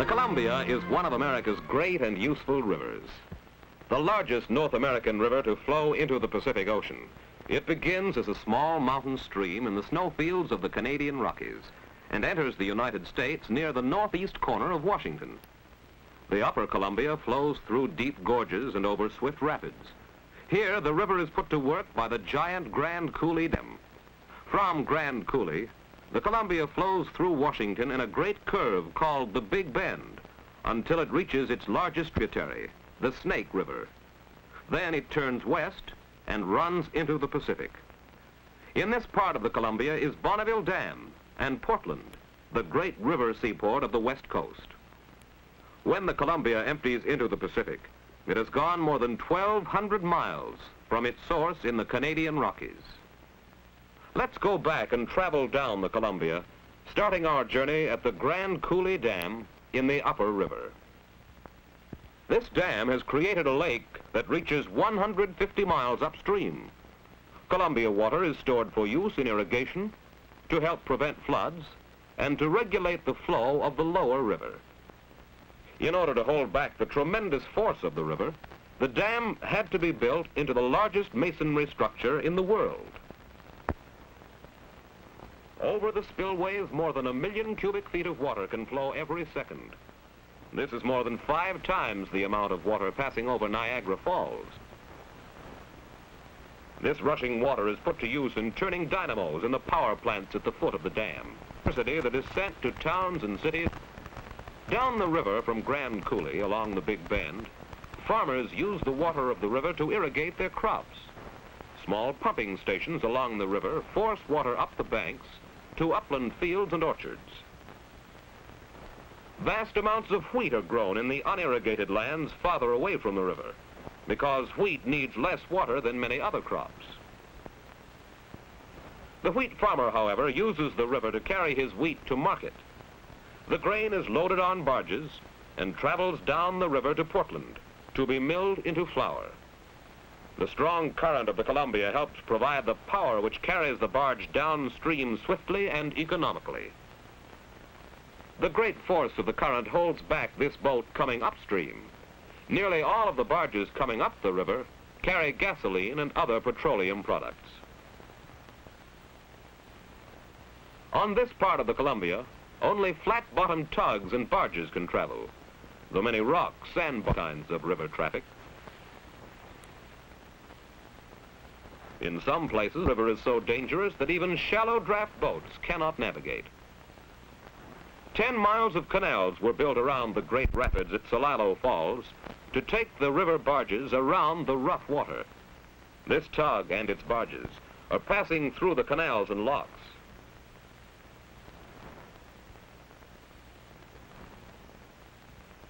The Columbia is one of America's great and useful rivers. The largest North American river to flow into the Pacific Ocean. It begins as a small mountain stream in the snowfields of the Canadian Rockies and enters the United States near the northeast corner of Washington. The upper Columbia flows through deep gorges and over swift rapids. Here, the river is put to work by the giant Grand Coulee Dam. From Grand Coulee, the Columbia flows through Washington in a great curve called the Big Bend until it reaches its largest tributary, the Snake River. Then it turns west and runs into the Pacific. In this part of the Columbia is Bonneville Dam and Portland, the great river seaport of the West Coast. When the Columbia empties into the Pacific, it has gone more than 1,200 miles from its source in the Canadian Rockies. Let's go back and travel down the Columbia, starting our journey at the Grand Coulee Dam in the upper river. This dam has created a lake that reaches 150 miles upstream. Columbia water is stored for use in irrigation, to help prevent floods, and to regulate the flow of the lower river. In order to hold back the tremendous force of the river, the dam had to be built into the largest masonry structure in the world. Over the spillways, more than 1 million cubic feet of water can flow every second. This is more than 5 times the amount of water passing over Niagara Falls. This rushing water is put to use in turning dynamos in the power plants at the foot of the dam. Electricity that is sent to towns and cities. Down the river from Grand Coulee along the Big Bend, farmers use the water of the river to irrigate their crops. Small pumping stations along the river force water up the banks to upland fields and orchards. Vast amounts of wheat are grown in the unirrigated lands farther away from the river, because wheat needs less water than many other crops. The wheat farmer, however, uses the river to carry his wheat to market. The grain is loaded on barges and travels down the river to Portland to be milled into flour. The strong current of the Columbia helps provide the power which carries the barge downstream swiftly and economically. The great force of the current holds back this boat coming upstream. Nearly all of the barges coming up the river carry gasoline and other petroleum products. On this part of the Columbia, only flat-bottomed tugs and barges can travel, though many rock, sand kinds of river traffic. In some places, the river is so dangerous that even shallow draft boats cannot navigate. 10 miles of canals were built around the great rapids at Solalo Falls to take the river barges around the rough water. This tug and its barges are passing through the canals and locks.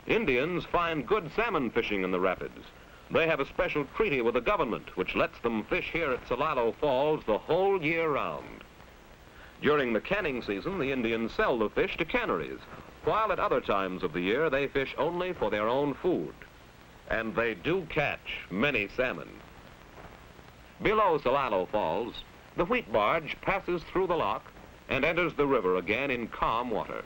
Indians find good salmon fishing in the rapids. They have a special treaty with the government which lets them fish here at Solalo Falls the whole year round. During the canning season, the Indians sell the fish to canneries, while at other times of the year they fish only for their own food. And they do catch many salmon. Below Solalo Falls, the wheat barge passes through the lock and enters the river again in calm water.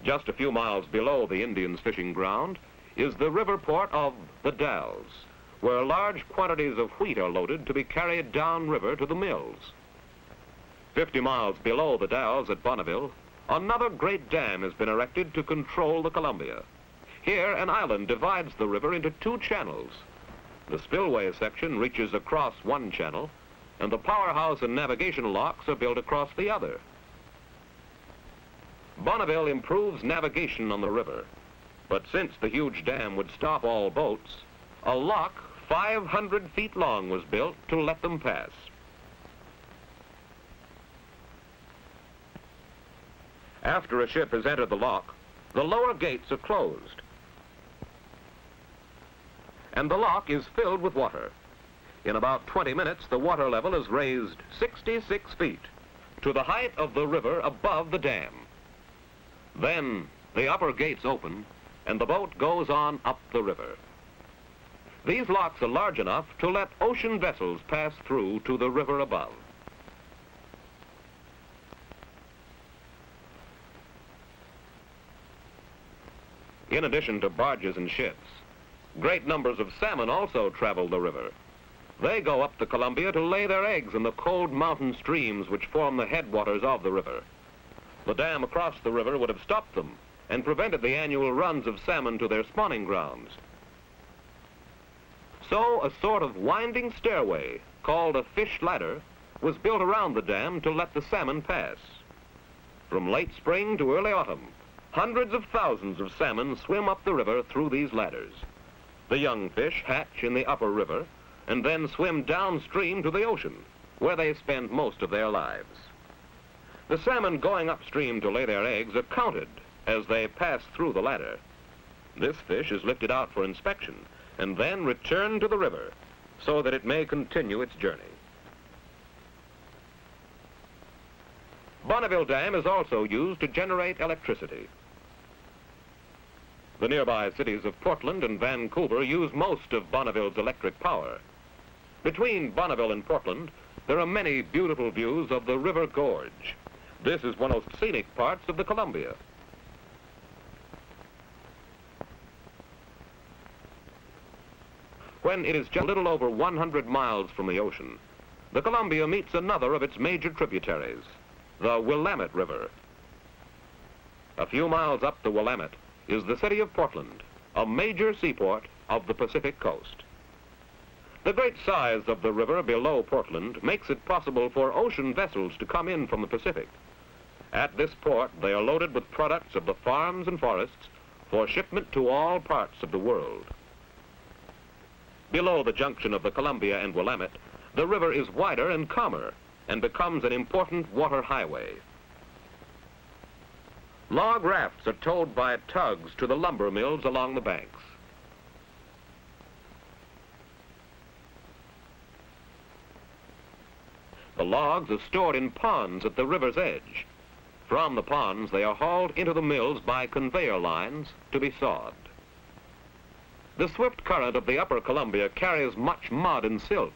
Just a few miles below the Indians' fishing ground is the river port of the Dalles, where large quantities of wheat are loaded to be carried downriver to the mills. 50 miles below the Dalles at Bonneville, another great dam has been erected to control the Columbia. Here, an island divides the river into 2 channels. The spillway section reaches across one channel, and the powerhouse and navigation locks are built across the other. Bonneville improves navigation on the river, but since the huge dam would stop all boats, a lock 500 feet long was built to let them pass. After a ship has entered the lock, the lower gates are closed, and the lock is filled with water. In about 20 minutes, the water level is raised 66 feet to the height of the river above the dam. Then the upper gates open and the boat goes on up the river. These locks are large enough to let ocean vessels pass through to the river above. in addition to barges and ships. Great numbers of salmon also travel the river. They go up the Columbia to lay their eggs in the cold mountain streams which form the headwaters of the river. The dam across the river would have stopped them and prevented the annual runs of salmon to their spawning grounds. So a sort of winding stairway, called a fish ladder, was built around the dam to let the salmon pass. From late spring to early autumn, hundreds of thousands of salmon swim up the river through these ladders. The young fish hatch in the upper river and then swim downstream to the ocean, where they spend most of their lives. The salmon going upstream to lay their eggs are counted as they pass through the ladder. This fish is lifted out for inspection and then returned to the river so that it may continue its journey. Bonneville Dam is also used to generate electricity. The nearby cities of Portland and Vancouver use most of Bonneville's electric power. Between Bonneville and Portland, there are many beautiful views of the River Gorge. This is one of the most scenic parts of the Columbia. When it is just a little over 100 miles from the ocean, the Columbia meets another of its major tributaries, the Willamette River. A few miles up the Willamette is the city of Portland, a major seaport of the Pacific coast. The great size of the river below Portland makes it possible for ocean vessels to come in from the Pacific. At this port, they are loaded with products of the farms and forests for shipment to all parts of the world. Below the junction of the Columbia and Willamette, the river is wider and calmer and becomes an important water highway. Log rafts are towed by tugs to the lumber mills along the banks. The logs are stored in ponds at the river's edge. From the ponds, they are hauled into the mills by conveyor lines to be sawed. The swift current of the upper Columbia carries much mud and silt,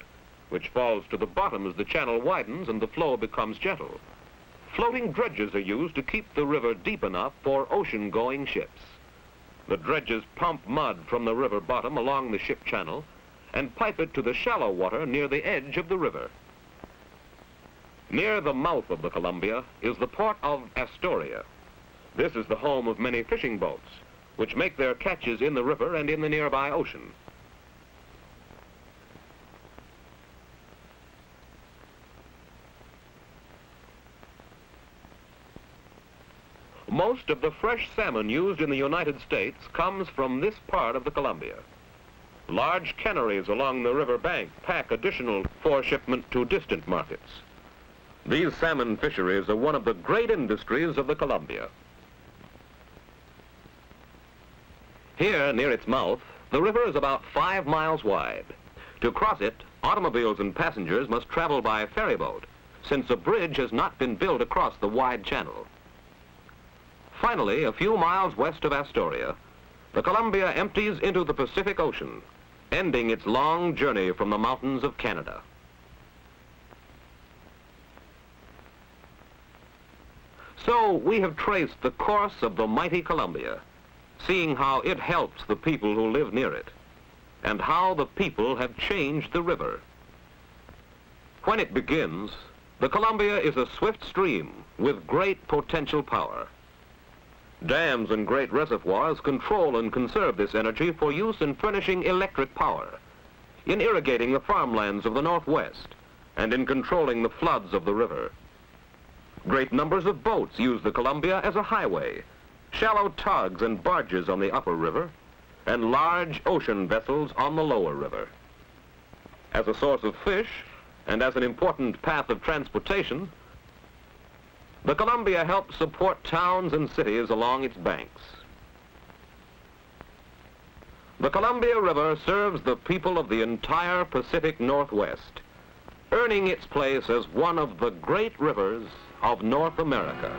which falls to the bottom as the channel widens and the flow becomes gentle. Floating dredges are used to keep the river deep enough for ocean-going ships. The dredges pump mud from the river bottom along the ship channel and pipe it to the shallow water near the edge of the river. Near the mouth of the Columbia is the port of Astoria. This is the home of many fishing boats, which make their catches in the river and in the nearby ocean. Most of the fresh salmon used in the United States comes from this part of the Columbia. Large canneries along the river bank pack additional for shipment to distant markets. These salmon fisheries are one of the great industries of the Columbia. Here, near its mouth, the river is about 5 miles wide. To cross it, automobiles and passengers must travel by ferry boat, since a bridge has not been built across the wide channel. Finally, a few miles west of Astoria, the Columbia empties into the Pacific Ocean, ending its long journey from the mountains of Canada. So we have traced the course of the mighty Columbia, seeing how it helps the people who live near it, and how the people have changed the river. When it begins, the Columbia is a swift stream with great potential power. Dams and great reservoirs control and conserve this energy for use in furnishing electric power, in irrigating the farmlands of the Northwest, and in controlling the floods of the river. Great numbers of boats use the Columbia as a highway, shallow tugs and barges on the upper river, and large ocean vessels on the lower river. As a source of fish, and as an important path of transportation, the Columbia helps support towns and cities along its banks. The Columbia River serves the people of the entire Pacific Northwest, earning its place as one of the great rivers of North America.